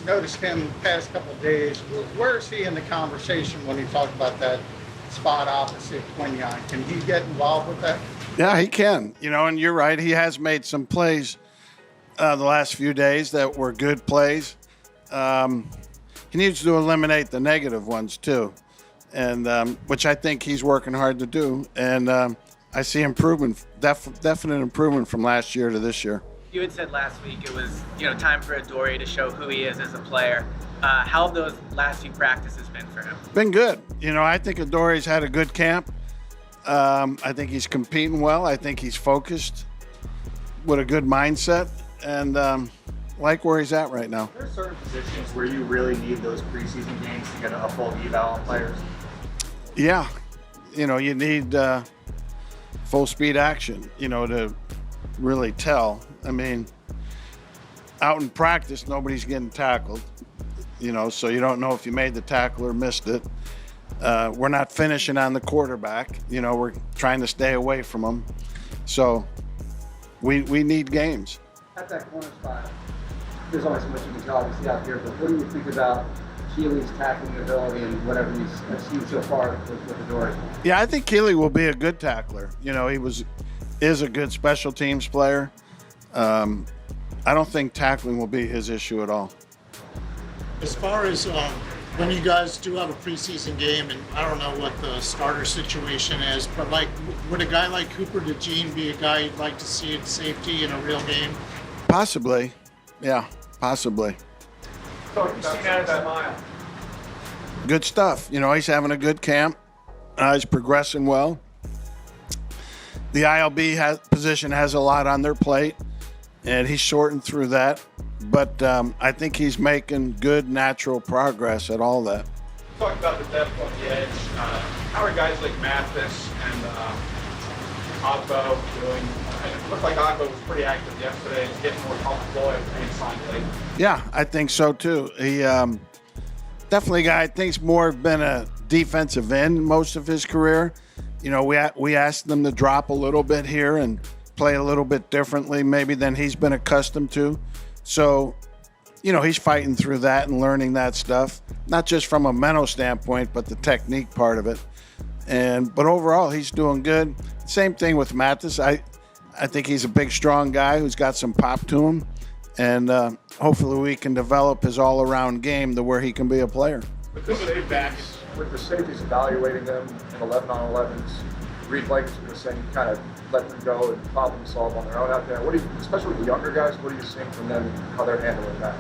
noticed him the past couple of days. Where is he in the conversation when he talked about that spot opposite Quinyon? Can he get involved with that? Yeah, he can. And you're right. He has made some plays the last few days that were good plays. He needs to eliminate the negative ones too, and which I think he's working hard to do. And I see improvement, definite improvement from last year to this year. You had said last week it was time for Adoree to show who he is as a player. How have those last few practices been for him? Been good. I think Adoree's had a good camp. I think he's competing well. I think he's focused with a good mindset, and like where he's at right now. Are there certain positions where you really need those preseason games to get a full eval on players? Yeah. You need full speed action, to really tell. I mean, out in practice, nobody's getting tackled, so you don't know if you made the tackle or missed it. We're not finishing on the quarterback. We're trying to stay away from them. So we need games. At that corner spot, there's only so much you can tell obviously out here, but what do you think about Keely's tackling ability and whatever he's seen so far with Adoree? Yeah, I think Keely will be a good tackler. He is a good special teams player. I don't think tackling will be his issue at all. As far as when you guys do have a preseason game, and I don't know what the starter situation is, but would a guy like Cooper DeJean be a guy you'd like to see at safety in a real game? Possibly. Yeah, possibly. So you've seen out of that mile. Good stuff. He's having a good camp. He's progressing well. The ILB position has a lot on their plate, and he's shortened through that. But I think he's making good natural progress at all that. Talk about the depth on the edge. How are guys like Mathis and Ogbo doing? It looked like Ogbo was pretty active yesterday and getting more comfortable after being signed late. Yeah, I think so too. He definitely a guy I think's more been a defensive end most of his career. We asked them to drop a little bit here and play a little bit differently maybe than he's been accustomed to. So, he's fighting through that and learning that stuff, not just from a mental standpoint, but the technique part of it. But overall, he's doing good. Same thing with Mathis. I think he's a big, strong guy who's got some pop to him. And hopefully we can develop his all-around game to where he can be a player. With the safeties evaluating them in 11-on-11s, Reed Blake is going to say you kind of let them go and problem solve on their own out there. Especially with the younger guys, what are you seeing from them and how they're handling that?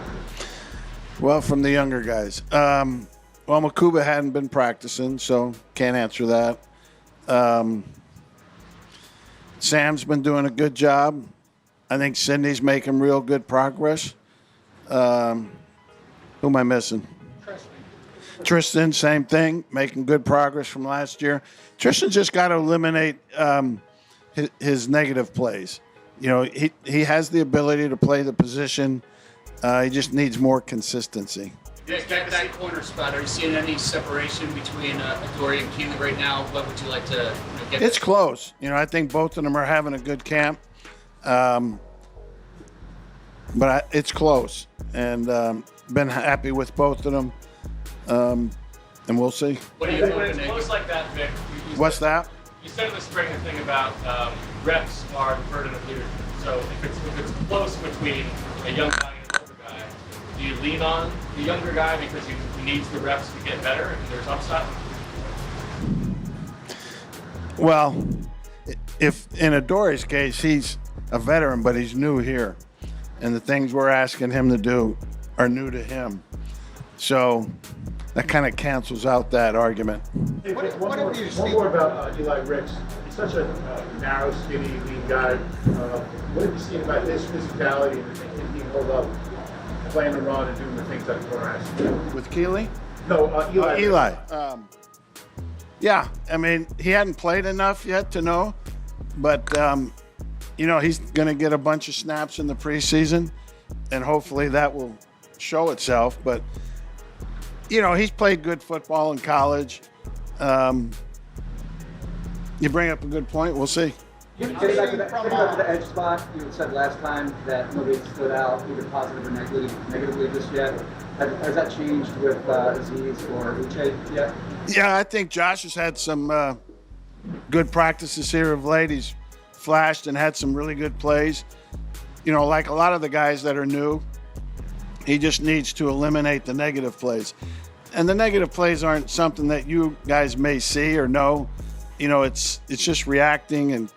Well, from the younger guys. Makuba hadn't been practicing, so can't answer that. Sam's been doing a good job. I think Sydney's making real good progress. Who am I missing? Tristan, same thing, making good progress from last year. Tristan just got to eliminate his negative plays. He has the ability to play the position. He just needs more consistency. Yeah, that corner spot, are you seeing any separation between Adoree and Keely right now? What would you like to get? It's close. I think both of them are having a good camp. But it's close. And been happy with both of them. And we'll see. What do you When it's close like that, Vic, What's that? you said in the spring the thing about reps are the burden of leadership. So if it's close between a young guy and an older guy, do you lean on the younger guy because he needs the reps to get better and there's upside? Well, if in Adoree's case, he's a veteran, but he's new here. And the things we're asking him to do are new to him. So that kind of cancels out that argument. Hey, one more about Eli Ricks. He's such a narrow, skinny, lean guy. What have you seen about his physicality and him being hold up, playing the run and doing the things that the corner has to do? With Keely? No, Eli. Eli. Yeah, I mean, he hadn't played enough yet to know, but, he's going to get a bunch of snaps in the preseason, and hopefully that will show itself. But, he's played good football in college. You bring up a good point. We'll see. Getting back to the edge spot, you had said last time that nobody stood out either positive or negatively just yet. Has that changed with Aziz or Uche yet? Yeah, I think Josh has had some good practices here of late. He's flashed and had some really good plays. You know, like a lot of the guys that are new, he just needs to eliminate the negative plays. And the negative plays aren't something that you guys may see or know. You know, it's just reacting and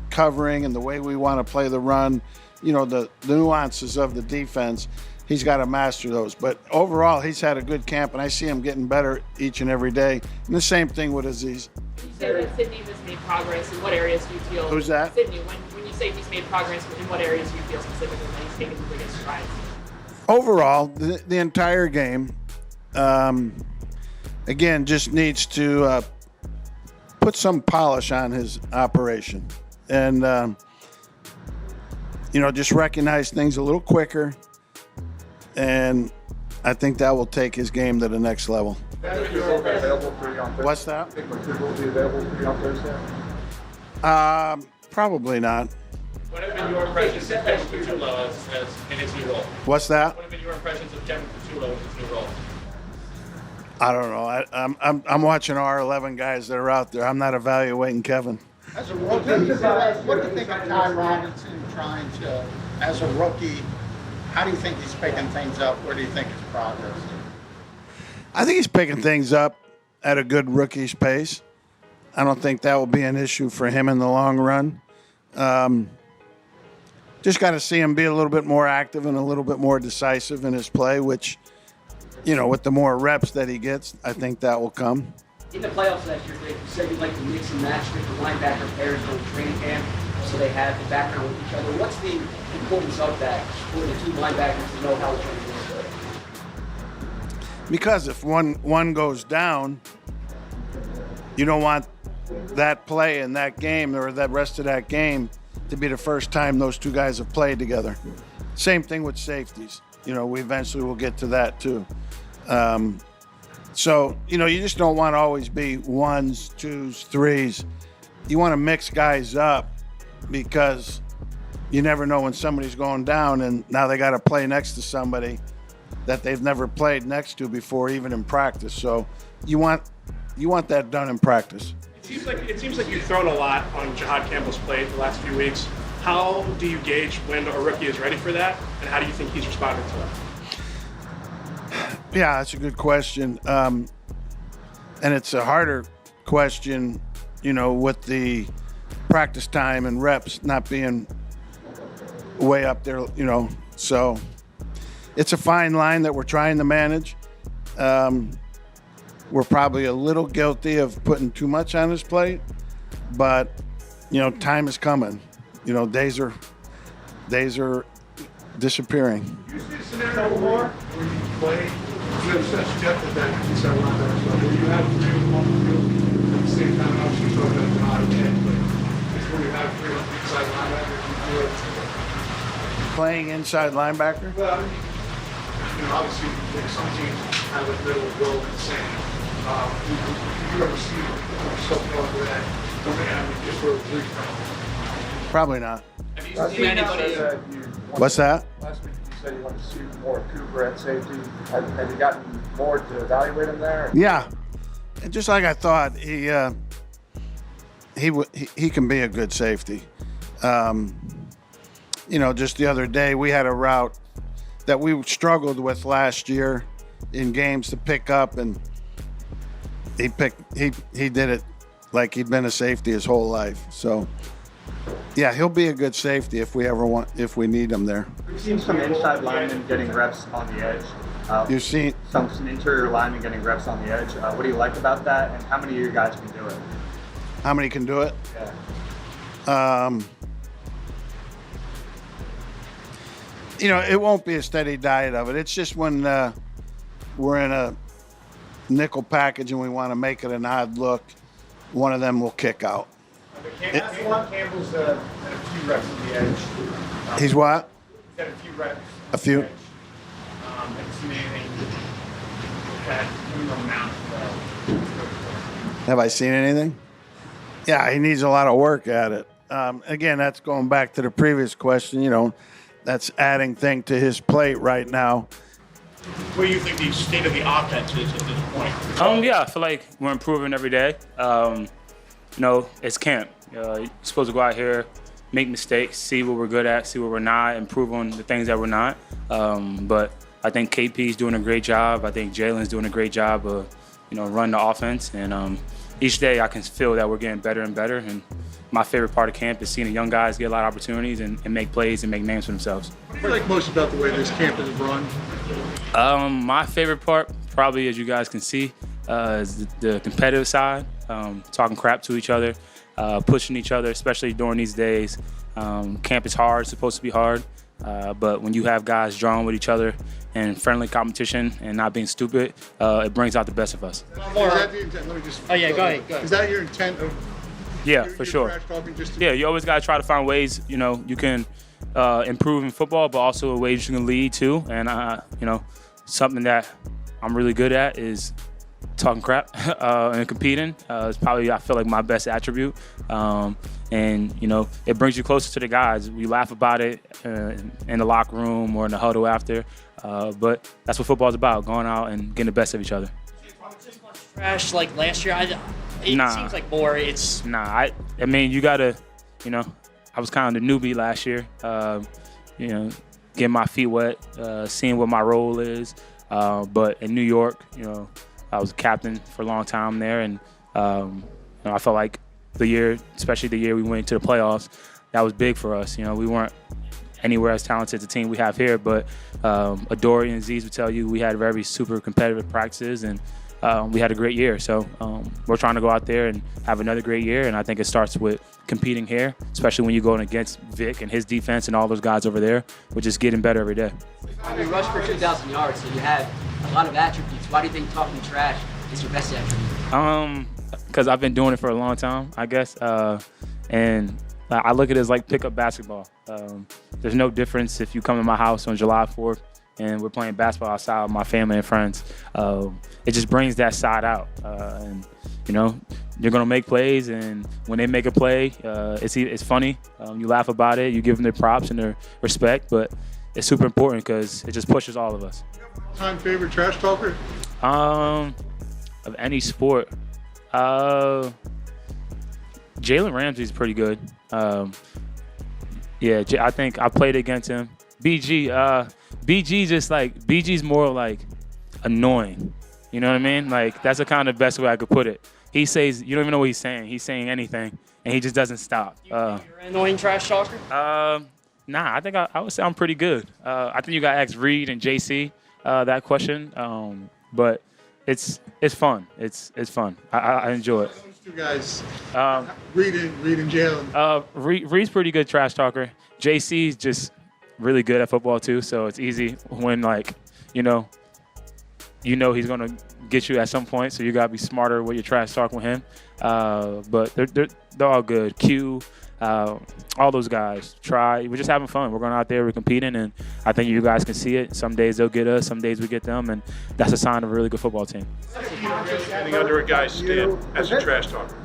covering and the way we want to play the run, you know, the nuances of the defense. He's got to master those. But overall, he's had a good camp, and I see him getting better each and every day. And the same thing with Aziz. You say that Sydney has made progress. In what areas do you feel? Who's that? Sydney. When you say he's made progress, in what areas do you feel specifically that he's taken the biggest strides? Overall, the entire game, again, just needs to put some polish on his operation. And, you know, just recognize things a little quicker. And I think that will take his game to the next level. Available for you on Thursday? What's that? Think McCool will be available for you on Thursday? Probably not. What have been your impressions of Kevin Patullo as in his new role? What's that? What have been your impressions of Kevin Patullo in his new role? I don't know. I'm watching our 11 guys that are out there. I'm not evaluating Kevin. As a rookie, what do you think of Ty Robinson trying to, as a rookie, how do you think he's picking things up? Where do you think his progress? I think he's picking things up at a good rookie's pace. I don't think that will be an issue for him in the long run. Just got to see him be a little bit more active and a little bit more decisive in his play, which, you know, with the more reps that he gets, I think that will come. In the playoffs last year, you said you'd like to mix and match different linebacker pairs during training camp so they have the background with each other. What's the importance of that for the two linebackers to know how to train with each other? Because if one goes down, you don't want that play in that game or that rest of that game to be the first time those two guys have played together. Same thing with safeties. You know, we eventually will get to that too. So, you know, you just don't want to always be ones, twos, threes. You want to mix guys up because you never know when somebody's going down and now they got to play next to somebody that they've never played next to before, even in practice. So you want that done in practice. It seems like you've thrown a lot on Jihad Campbell's plate the last few weeks. How do you gauge when a rookie is ready for that, and how do you think he's responding to it? Yeah, that's a good question. And it's a harder question, you know, with the practice time and reps not being way up there, you know. So it's a fine line that we're trying to manage. We're probably a little guilty of putting too much on his plate, but, you know, time is coming. You know, days are disappearing. You see a scenario more where you play, you have such depth at that inside linebacker level. You have three on the field at the same time. Obviously, you're talking about not again, but it's where you have three inside linebackers. You do it. Playing inside linebacker? Well, I mean, you know, obviously, like some teams have a middle will and sand. You ever see something like that? I mean, just where it's three from. Probably not. Have you seen anybody? What's that? Last week you said you wanted to see more of Cooper at safety. Have you gotten more to evaluate him there? Yeah, and just like I thought, he can be a good safety. You know, just the other day we had a route that we struggled with last year in games to pick up, and he did it like he'd been a safety his whole life. So, yeah, he'll be a good safety if we need him there. We've seen some inside linemen getting reps on the edge. You've seen some interior linemen getting reps on the edge. What do you like about that, and how many of you guys can do it? how many can do it? Yeah. You know, it won't be a steady diet of it. It's just when we're in a nickel package and we want to make it an odd look, one of them will kick out. Campbell's had a few reps on the edge. He's what? He's had a few reps. A few? Haven't seen anything that minimum amount. Have I seen anything? Yeah, he needs a lot of work at it. Again, that's going back to the previous question. You know, that's adding thing to his plate right now. What do you think the state of the offense is at this point? Yeah, I feel like we're improving every day. You know, it's camp. You're supposed to go out here, make mistakes, see what we're good at, see what we're not, improve on the things that we're not. But I think KP's doing a great job. I think Jalen's doing a great job of, you know, running the offense. And each day I can feel that we're getting better and better. And my favorite part of camp is seeing the young guys get a lot of opportunities and make plays and make names for themselves. What do you like most about the way this camp is run? My favorite part, probably as you guys can see, is the competitive side, talking crap to each other, pushing each other, especially during these days. Camp is hard, it's supposed to be hard, but when you have guys drawing with each other and friendly competition and not being stupid, it brings out the best of us. Is that the intent? Let me just. Oh, yeah, go ahead. Is that your intent of? Yeah, your for sure. trash talking just to- Yeah, you always got to try to find ways, you know, you can improve in football, but also ways you can lead too. And, you know, something that I'm really good at is talking crap and competing. It's probably, I feel like, my best attribute. And, you know, it brings you closer to the guys. We laugh about it in the locker room or in the huddle after. But that's what football's about, going out and getting the best of each other. Trash like last year. It Nah. seems like more. It's Nah, I mean, you got to, you know, I was kind of the newbie last year, you know, getting my feet wet, seeing what my role is. But in New York, you know, I was a captain for a long time there. And, you know, I felt like the year, especially the year we went to the playoffs, that was big for us. You know, we weren't anywhere as talented as the team we have here, but Adoree and Z's would tell you we had very super competitive practices and we had a great year. So we're trying to go out there and have another great year, and I think it starts with competing here, especially when you're going against Vic and his defense and all those guys over there. We're just getting better every day. you rushed for 2,000 yards, so you have a lot of attributes. Why do you think talking trash is your best attribute? Because I've been doing it for a long time, I guess, and I look at it as like pickup basketball. There's no difference if you come to my house on July 4th and we're playing basketball outside with my family and friends. It just brings that side out. And, you know, you're going to make plays, and when they make a play, it's funny. You laugh about it. You give them their props and their respect, but it's super important because it just pushes all of us. Time favorite trash talker? Of any sport, Jalen Ramsey's pretty good. Yeah, I think I played against him. BG's more like annoying. You know what I mean? Like, that's the kind of best way I could put it. He says, you don't even know what he's saying. He's saying anything, and he just doesn't stop. You're an annoying trash talker? Nah, I think I would say I'm pretty good. I think you got to ask Reed and JC that question. But it's fun. It's fun. I enjoy it. Those two guys, Reed and Jalen. Reed's pretty good trash talker. JC's just really good at football too, so it's easy when, like, you know he's gonna get you at some point, so you gotta be smarter with your trash talk with him. But they're all good. Q, all those guys. We're just having fun. We're going out there, we're competing, and I think you guys can see it. Some days they'll get us, some days we get them, and that's a sign of a really good football team. Getting under a guy's skin as a trash talker.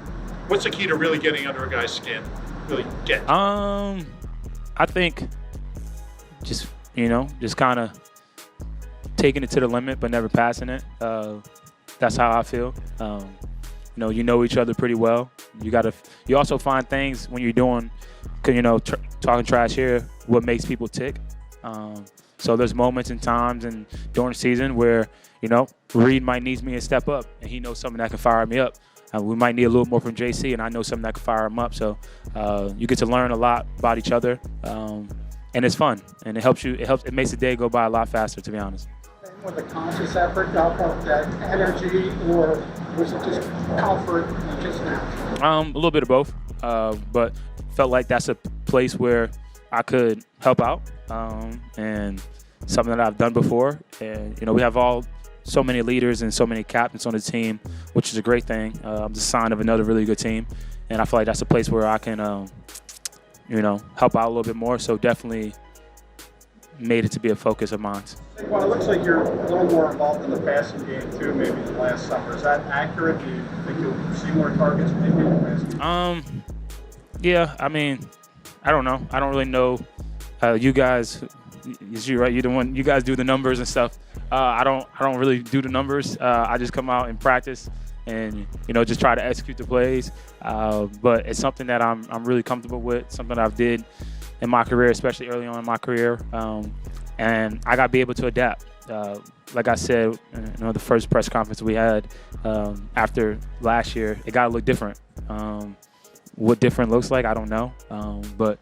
What's the key to really getting under a guy's skin? Really get. I think just kind of taking it to the limit but never passing it. That's how I feel. You know each other pretty well. You also find things when you're doing, talking trash here, what makes people tick. So there's moments and times and during the season where, Reed might need me to step up and he knows something that can fire me up. We might need a little more from JC, and I know something that can fire him up. So you get to learn a lot about each other, and it's fun, and it helps you. It makes the day go by a lot faster, to be honest. Was a conscious effort to up that energy, or was it just comfort and just natural? A little bit of both, but felt like that's a place where I could help out, and something that I've done before. And we have so many leaders and so many captains on the team, which is a great thing. It's a sign of another really good team, and I feel like that's a place where I can, help out a little bit more. So definitely made it to be a focus of mine. Well, it looks like you're a little more involved in the passing game too, maybe than last summer. Is that accurate? Do you think you'll see more targets maybe in the passing game? Yeah, I mean, I don't know. I don't really know. You guys, you're right. You're the one. You guys do the numbers and stuff. I don't really do the numbers. I just come out and practice, and just try to execute the plays. But it's something that I'm really comfortable with. Something I've did in my career, especially early on in my career. And I got to be able to adapt. Like I said, the first press conference we had after last year, it got to look different. What different looks like, I don't know. But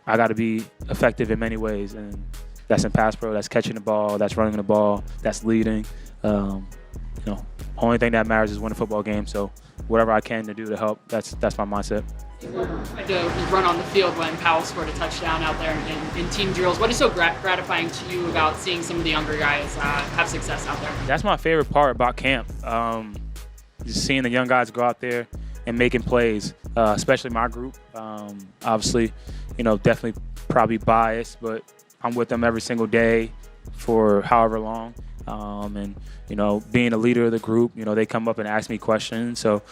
I got to be effective in many ways, and that's in pass pro, that's catching the ball, that's running the ball, that's leading. Only thing that matters is win a football game. So whatever I can to do to help, that's my mindset. Like to run on the field when Powell scored a touchdown out there in team drills. What is so gratifying to you about seeing some of the younger guys have success out there? That's my favorite part about camp. Just seeing the young guys go out there and making plays, especially my group. Obviously, definitely probably biased, but I'm with them every single day for however long. And being a leader of the group, they come up and ask me questions. So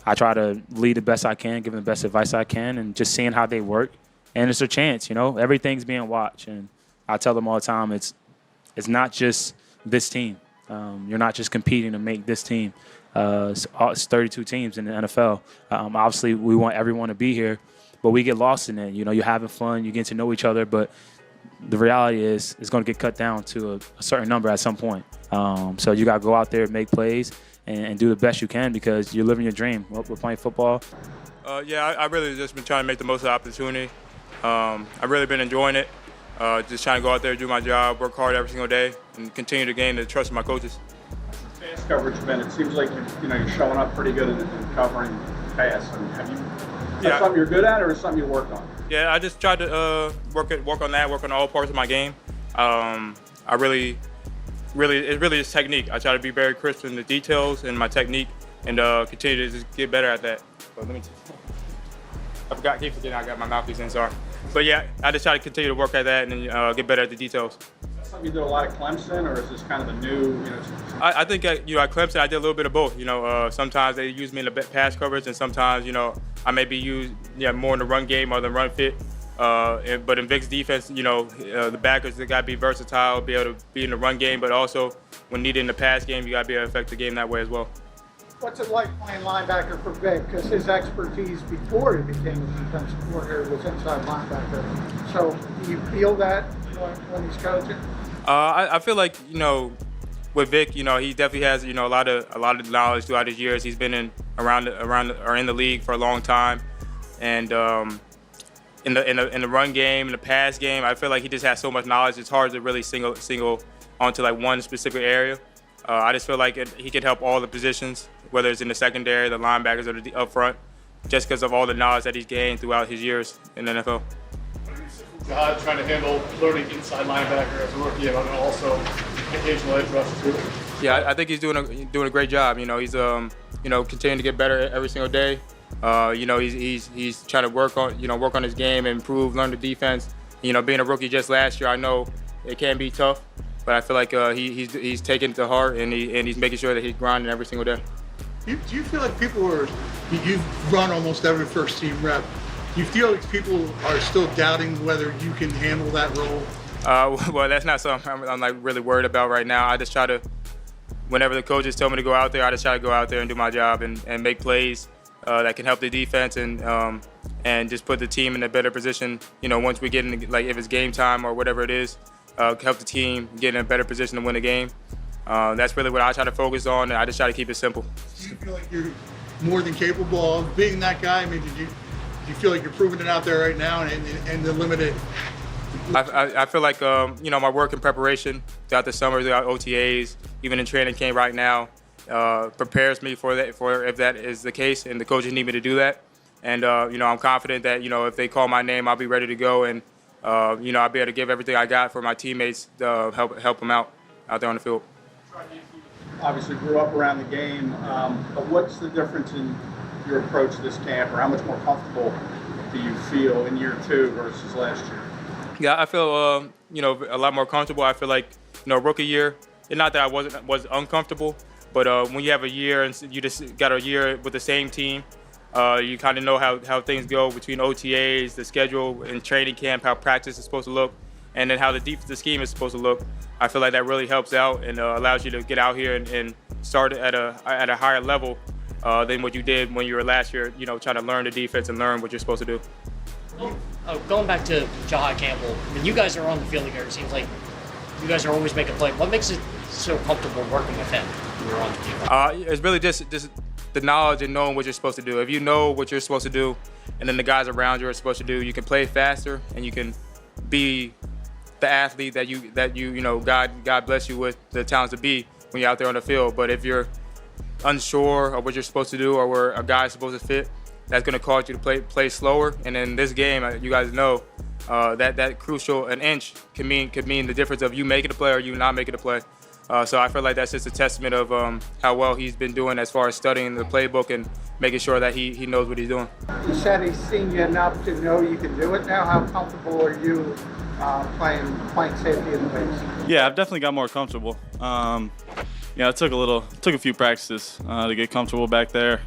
I try to lead the best I can, give them the best advice I can, and just seeing how they work. And it's a chance, everything's being watched. And I tell them all the time, it's not just this team. You're not just competing to make this team. It's 32 teams in the NFL. Obviously, we want everyone to be here, but we get lost in it. You're having fun, you get to know each other, but the reality is it's going to get cut down to a certain number at some point. So you got to go out there and make plays and do the best you can because you're living your dream. We're playing football. I really just been trying to make the most of the opportunity. I've really been enjoying it. Just trying to go out there, do my job, work hard every single day, and continue to gain the trust of my coaches. Pass coverage, Ben. It seems like you're showing up pretty good in covering pass. Have you? Is that something you're good at, or is something you worked on? Yeah, I just tried to work on all parts of my game. I really is technique. I try to be very crisp in the details and my technique, and continue to just get better at that. So I keep forgetting I got my mouthpiece in, sorry. But yeah, I just try to continue to work at that and get better at the details. Is that something you do a lot at Clemson, or is this kind of a new? I think at Clemson I did a little bit of both. Sometimes they use me in the pass coverage, and sometimes I may be used more in the run game or the run fit. But in Vic's defense, the backers, they got to be versatile, be able to be in the run game, but also when needed in the pass game, you got to be able to affect the game that way as well. What's it like playing linebacker for Vic? Because his expertise before he became a defensive coordinator was inside linebacker. So do you feel that when he's coaching? I feel like with Vic, he definitely has a lot of knowledge throughout his years. He's been in the league for a long time, and in the run game, in the pass game, I feel like he just has so much knowledge. It's hard to really single onto like one specific area. I just feel like he could help all the positions, whether it's in the secondary, the linebackers, or the up front, just because of all the knowledge that he's gained throughout his years in the NFL. Trying to handle learning inside linebacker as a rookie and also occasional edge rush too. Yeah, I think he's doing a great job. He's continuing to get better every single day. He's trying to work on his game and improve, learn the defense. Being a rookie just last year, I know it can be tough, but I feel like he's taking it to heart and he's making sure that he's grinding every single day. Do you feel like you've run almost every first team rep? Do you feel like people are still doubting whether you can handle that role? Well, that's not something I'm like really worried about right now. I just try to, whenever the coaches tell me to go out there, I just try to go out there and do my job and make plays that can help the defense and just put the team in a better position. Once we get in, like if it's game time or whatever it is, help the team get in a better position to win the game. That's really what I try to focus on, and I just try to keep it simple. Do you feel like you're more than capable of being that guy? I mean, do you feel like you're proving it out there right now and the limited? I feel like my work and preparation throughout the summer, throughout OTAs, even in training camp right now, prepares me for that. For if that is the case, and the coaches need me to do that, and I'm confident that if they call my name, I'll be ready to go, and I'll be able to give everything I got for my teammates to help them out there on the field. Obviously grew up around the game, but what's the difference in your approach to this camp, or how much more comfortable do you feel in year 2 versus last year? Yeah, I feel a lot more comfortable. I feel like rookie year. Not that I was uncomfortable, but when you have a year and you just got a year with the same team, You kind of know how things go between OTAs, the schedule in training camp, how practice is supposed to look, and then how the defensive scheme is supposed to look. I feel like that really helps out and allows you to get out here and start at a higher level than what you did when you were last year, trying to learn the defense and learn what you're supposed to do. Going back to Jahad Campbell, I mean, you guys are on the field together. It seems like you guys are always making play. What makes it so comfortable working with him when you're on the field? It's really just the knowledge and knowing what you're supposed to do. If you know what you're supposed to do, and then the guys around you are supposed to do, you can play faster and you can be the athlete that God bless you with the talents to be when you're out there on the field. But if you're unsure of what you're supposed to do or where a guy's supposed to fit, that's going to cause you to play slower. And in this game, you guys know that crucial an inch could mean the difference of you making a play or you not making a play. So I feel like that's just a testament of how well he's been doing as far as studying the playbook and making sure that he knows what he's doing. You said he's seen you enough to know you can do it now. How comfortable are you playing safety in the base? Yeah, I've definitely got more comfortable. It took a few practices to get comfortable back there,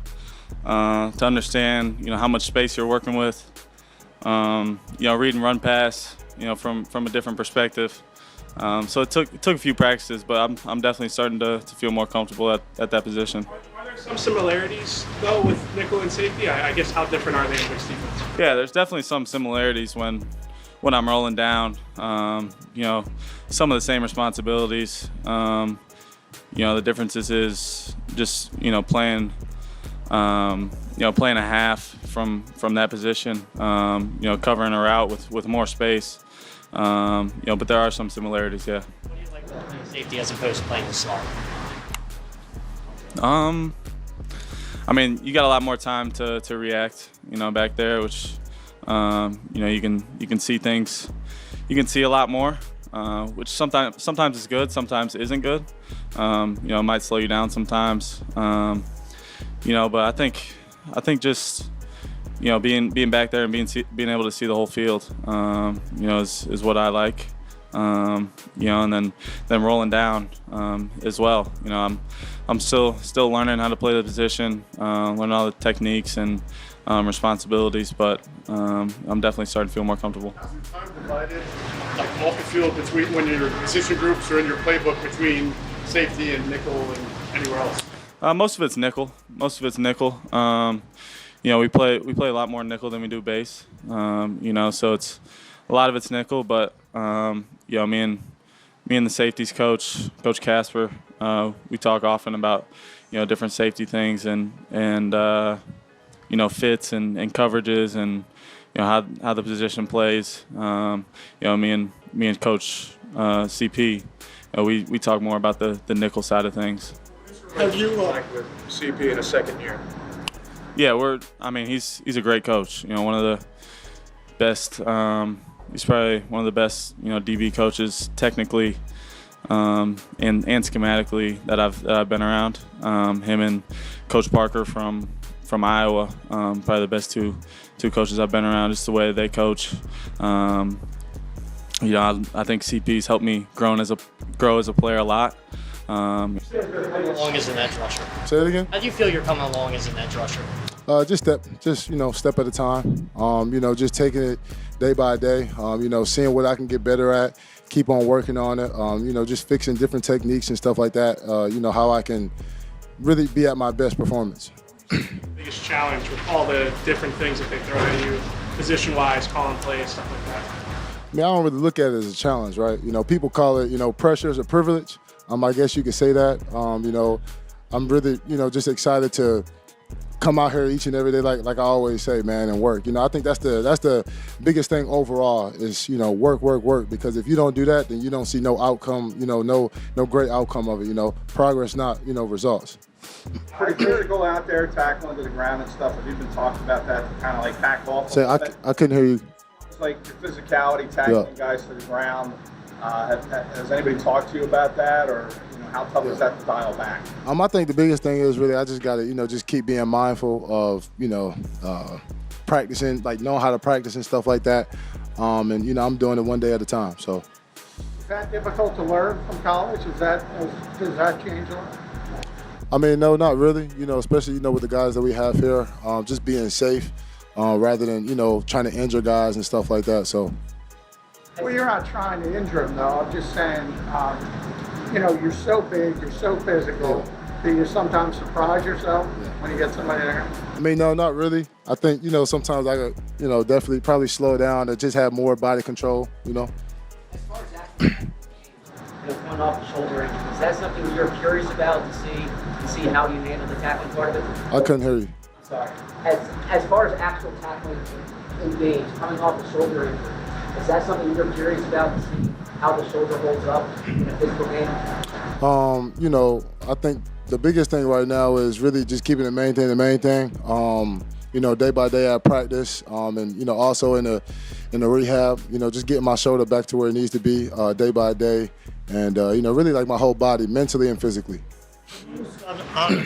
to understand how much space you're working with. Read and run pass, from a different perspective. So it took a few practices, but I'm definitely starting to feel more comfortable at that position. Are there some similarities, though, with nickel and safety? I guess how different are they in mixed defense? Yeah, there's definitely some similarities when I'm rolling down. Some of the same responsibilities. The differences is just playing a half from that position. Covering a route with more space. But there are some similarities, yeah. What do you like about playing safety as opposed to playing the slot? You got a lot more time to react, back there, which, you can see things. You can see a lot more, which sometimes is good, sometimes isn't good. It might slow you down sometimes. But I think just being back there and being able to see the whole field, is what I like. And then rolling down as well. I'm still learning how to play the position, learning all the techniques and responsibilities, but I'm definitely starting to feel more comfortable. How's your time divided, like off the field, between when your position groups or in your playbook between safety and nickel and anywhere else? Most of it's nickel. We play a lot more nickel than we do base. So it's a lot of it's nickel, but me and the safeties coach Casper, we talk often about different safety things and fits and coverages and how the position plays. Me and Coach CP, we talk more about the nickel side of things. Have you like with CP in a second year? Yeah, he's a great coach. One of the best. He's probably one of the best, DB coaches technically, and schematically that I've been around. Him and Coach Parker from Iowa, probably the best two coaches I've been around. Just the way they coach. I think CP's helped me grow as a player a lot. How long is an edge rusher? Say it again. How do you feel you're coming along as an edge rusher? Just step at a time. Just taking it day by day. Seeing what I can get better at, keep on working on it. Just fixing different techniques and stuff like that. How I can really be at my best performance. Biggest challenge with all the different things that they throw at you, position-wise, calling plays, stuff like that. I don't really look at it as a challenge, right? People call it, pressure is a privilege. I guess you could say that. I'm really, just excited to come out here each and every day, like I always say, man, and work. I think that's the biggest thing overall is, work. Because if you don't do that, then you don't see no outcome, no great outcome of it. Progress, not, results. Pretty clear to go out there, tackle into the ground and stuff. Have you been talking about that to kind of like back off? Say, I couldn't hear you. It's like your physicality, tackling guys to the ground. Has anybody talked to you about that, or how tough is that to dial back? I think the biggest thing is really I just got to just keep being mindful of practicing, like knowing how to practice and stuff like that. And I'm doing it one day at a time. So. Is that difficult to learn from college? Does that change a I mean, no, not really. Especially with the guys that we have here, just being safe rather than trying to injure guys and stuff like that. So. Well, you're not trying to injure them, though. I'm just saying, you're so big, you're so physical. Do you sometimes surprise yourself when you get somebody there? I mean, no, not really. I think, sometimes I could, definitely probably slow down and just have more body control, As far as that, coming off the shoulder injury, is that something you're curious about to see how you handle the tackling part of it? I couldn't hear you. Sorry. As far as actual tackling in games, coming off the shoulder injury, is that something you're curious about to see how the shoulder holds up in a physical game? I think the biggest thing right now is really just keeping the main thing. Day by day at practice, and also in the rehab. Just getting my shoulder back to where it needs to be day by day, and really like my whole body, mentally and physically. On a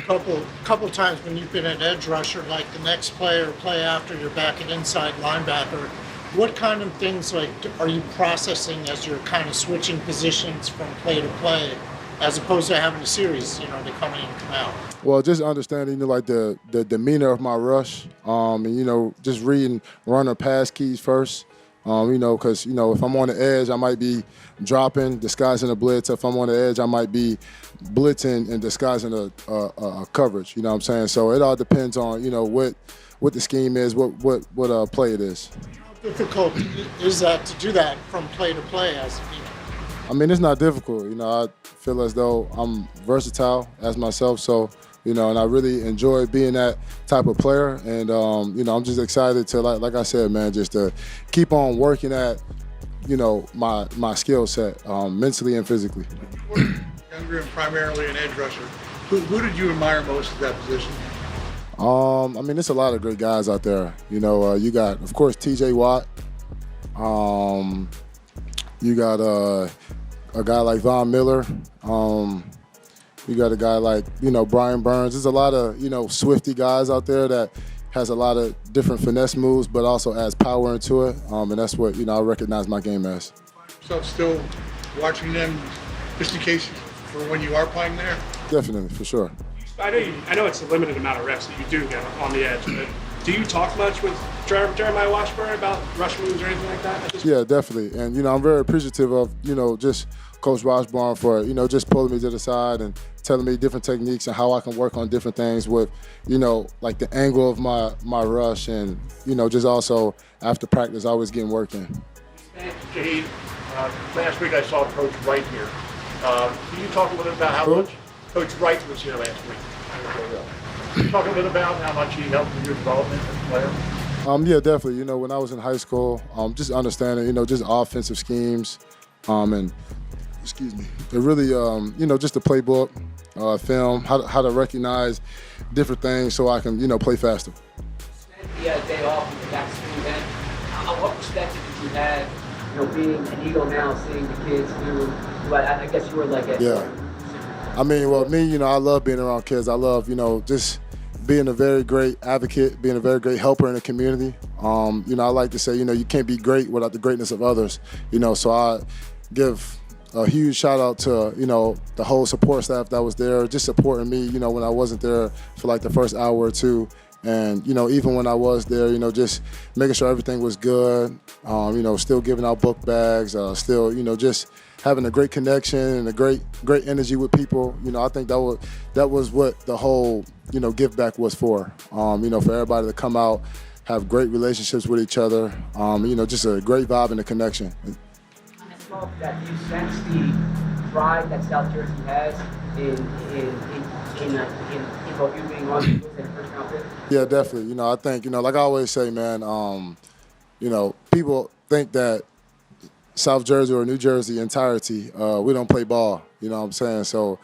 couple times when you've been an edge rusher, like the next player play after you're back at inside linebacker, what kind of things are you processing as you're kind of switching positions from play to play, as opposed to having a series, to come in and come out? Well, just understanding like the demeanor of my rush, and just reading run or pass keys first. Because if I'm on the edge, I might be dropping, disguising a blitz. If I'm on the edge, I might be blitzing and disguising a coverage. You know what I'm saying? So it all depends on what the scheme is, what play it is. How difficult is that to do that from play to play? I mean, it's not difficult. I feel as though I'm versatile as myself. So. And I really enjoy being that type of player. And, I'm just excited to, like I said, man, just to keep on working at, my skill set, mentally and physically. Younger and primarily an edge rusher. Who did you admire most at that position? I mean, there's a lot of great guys out there. You got, of course, T.J. Watt. You got a guy like Von Miller. You got a guy like, Brian Burns. There's a lot of, swifty guys out there that has a lot of different finesse moves, but also adds power into it. And that's what, I recognize my game as. So still watching them just in case for when you are playing there? Definitely, for sure. I know it's a limited amount of reps that you do get on the edge, but do you talk much with Jeremiah Washburn about rush moves or anything like that? Yeah, definitely. And, I'm very appreciative of, just Coach Washburn for, just pulling me to the side and telling me different techniques and how I can work on different things with, like the angle of my rush and, just also after practice, always getting work in. Jade, last week I saw Coach Wright here. Can you talk a little bit about how much Coach Wright was here last week? Can you talk a little about how much he helped with your development as a player? Yeah, definitely. When I was in high school, just understanding, just offensive schemes, and excuse me, it really, just the playbook, film, how to recognize different things so I can, play faster. The day off with the back school event, what perspective did you have, being an Eagle now, seeing the kids who I guess you were like a... Yeah. I mean, well, me, I love being around kids. I love, just being a very great advocate, being a very great helper in the community. I like to say, you can't be great without the greatness of others, so I give a huge shout out to, the whole support staff that was there, just supporting me, when I wasn't there for like the first hour or two. And, even when I was there, just making sure everything was good, still giving out book bags, still, just having a great connection and a great energy with people. I think that was what the whole, give back was for, for everybody to come out, have great relationships with each other, just a great vibe and a connection. That you sense the pride that South Jersey has in both you being on the first round pick? Yeah, definitely. I think, like I always say, man, people think that South Jersey or New Jersey entirety, we don't play ball, you know what I'm saying? So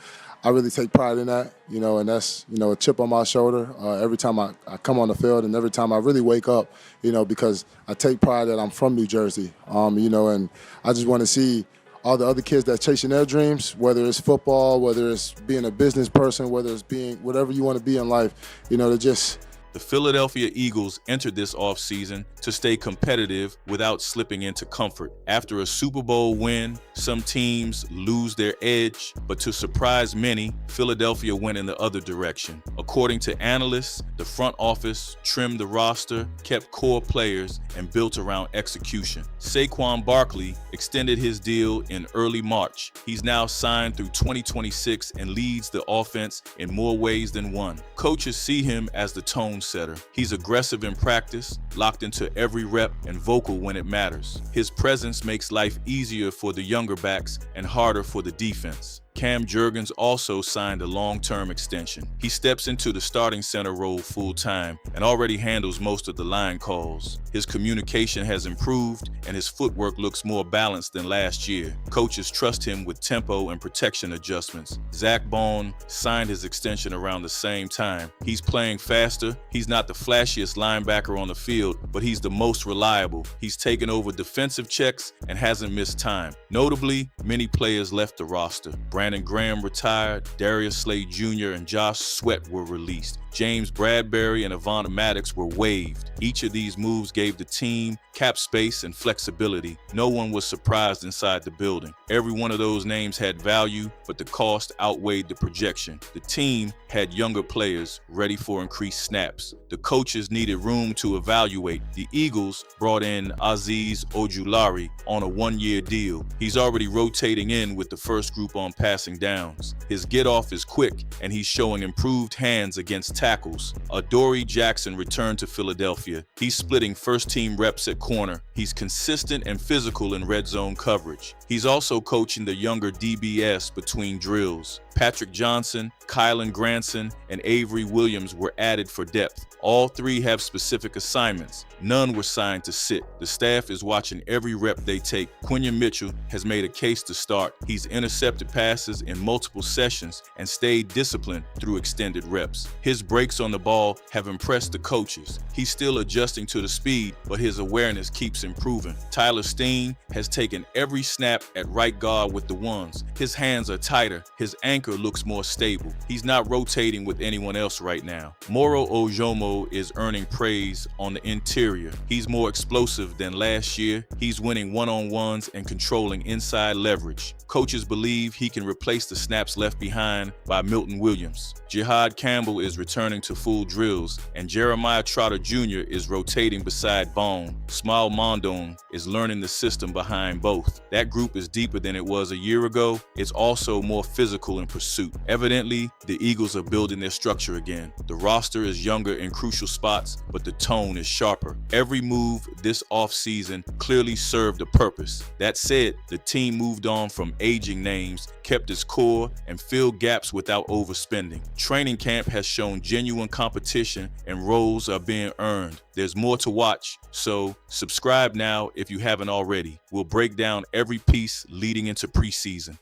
I really take pride in that, and that's, a chip on my shoulder every time I come on the field and every time I really wake up, because I take pride that I'm from New Jersey, and I just want to see all the other kids that chasing their dreams, whether it's football, whether it's being a business person, whether it's being whatever you want to be in life, to just The Philadelphia Eagles entered this offseason to stay competitive without slipping into comfort. After a Super Bowl win, some teams lose their edge, but to surprise many, Philadelphia went in the other direction. According to analysts, the front office trimmed the roster, kept core players, and built around execution. Saquon Barkley extended his deal in early March. He's now signed through 2026 and leads the offense in more ways than one. Coaches see him as the tone setter. He's aggressive in practice, locked into every rep, and vocal when it matters. His presence makes life easier for the younger backs and harder for the defense. Cam Jurgens also signed a long-term extension. He steps into the starting center role full-time and already handles most of the line calls. His communication has improved and his footwork looks more balanced than last year. Coaches trust him with tempo and protection adjustments. Zack Baun signed his extension around the same time. He's playing faster. He's not the flashiest linebacker on the field, but he's the most reliable. He's taken over defensive checks and hasn't missed time. Notably, many players left the roster. Brandon Graham retired, Darius Slay Jr. and Josh Sweat were released. James Bradbury and Avonta Maddox were waived. Each of these moves gave the team cap space and flexibility. No one was surprised inside the building. Every one of those names had value, but the cost outweighed the projection. The team had younger players ready for increased snaps. The coaches needed room to evaluate. The Eagles brought in Azeez Ojulari on a one-year deal. He's already rotating in with the first group on passing downs. His get-off is quick, and he's showing improved hands against tackles. Adoree Jackson returned to Philadelphia. He's splitting first-team reps at corner. He's consistent and physical in red zone coverage. He's also coaching the younger DBS between drills. Patrick Johnson, Kylan Granson, and Avery Williams were added for depth. All three have specific assignments. None were signed to sit. The staff is watching every rep they take. Quinion Mitchell has made a case to start. He's intercepted passes in multiple sessions and stayed disciplined through extended reps. His breaks on the ball have impressed the coaches. He's still adjusting to the speed, but his awareness keeps improving. Tyler Steen has taken every snap at right guard with the ones. His hands are tighter. His anchor looks more stable. He's not rotating with anyone else right now. Moro Ojomo is earning praise on the interior. He's more explosive than last year. He's winning one-on-ones and controlling inside leverage. Coaches believe he can replace the snaps left behind by Milton Williams. Jihad Campbell is returning to full drills, and Jeremiah Trotter Jr. is rotating beside Baun. Smile Mondon is learning the system behind both. That group is deeper than it was a year ago. It's also more physical in pursuit. Evidently, the Eagles are building their structure again. The roster is younger in crucial spots, but the tone is sharper. Every move this offseason clearly served a purpose. That said, the team moved on from aging names, kept its core, and filled gaps without overspending. Training camp has shown genuine competition and roles are being earned. There's more to watch, so subscribe now if you haven't already. We'll break down every piece leading into preseason.